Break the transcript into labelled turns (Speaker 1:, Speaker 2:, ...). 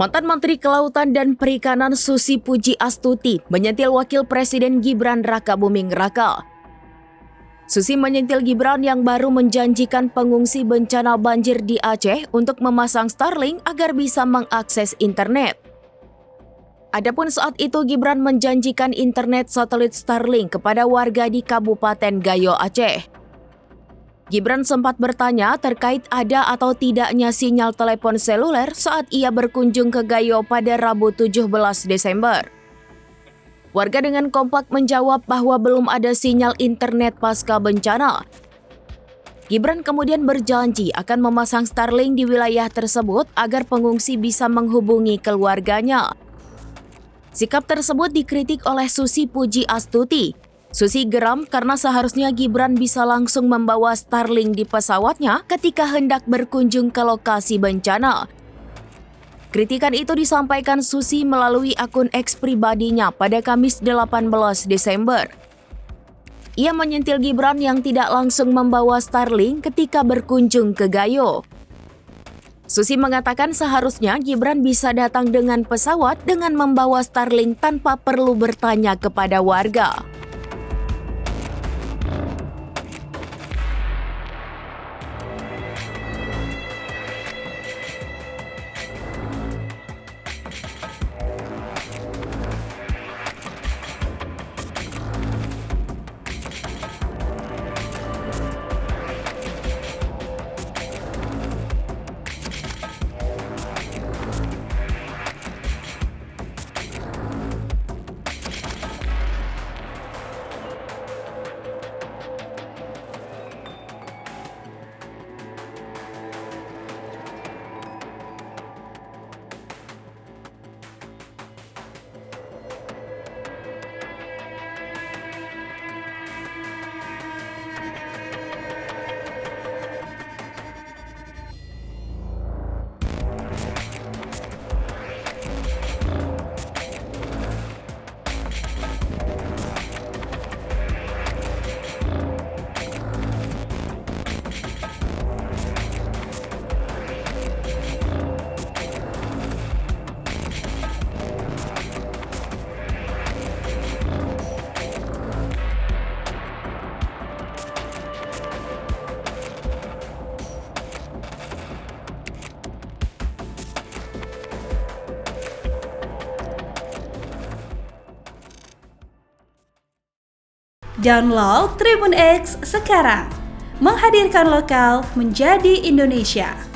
Speaker 1: Mantan Menteri Kelautan dan Perikanan Susi Pujiastuti menyentil Wakil Presiden Gibran Rakabuming Raka. Susi menyentil Gibran yang baru menjanjikan pengungsi bencana banjir di Aceh untuk memasang Starlink agar bisa mengakses internet. Adapun saat itu Gibran menjanjikan internet satelit Starlink kepada warga di Kabupaten Gayo, Aceh. Gibran sempat bertanya terkait ada atau tidaknya sinyal telepon seluler saat ia berkunjung ke Gayo pada Rabu 17 Desember. Warga dengan kompak menjawab bahwa belum ada sinyal internet pasca bencana. Gibran kemudian berjanji akan memasang Starlink di wilayah tersebut agar pengungsi bisa menghubungi keluarganya. Sikap tersebut dikritik oleh Susi Pujiastuti. Susi geram karena seharusnya Gibran bisa langsung membawa Starlink di pesawatnya ketika hendak berkunjung ke lokasi bencana. Kritikan itu disampaikan Susi melalui akun X pribadinya pada Kamis 18 Desember. Ia menyentil Gibran yang tidak langsung membawa Starlink ketika berkunjung ke Gayo. Susi mengatakan seharusnya Gibran bisa datang dengan pesawat dengan membawa Starlink tanpa perlu bertanya kepada warga.
Speaker 2: Download Tribun X sekarang, menghadirkan lokal menjadi Indonesia.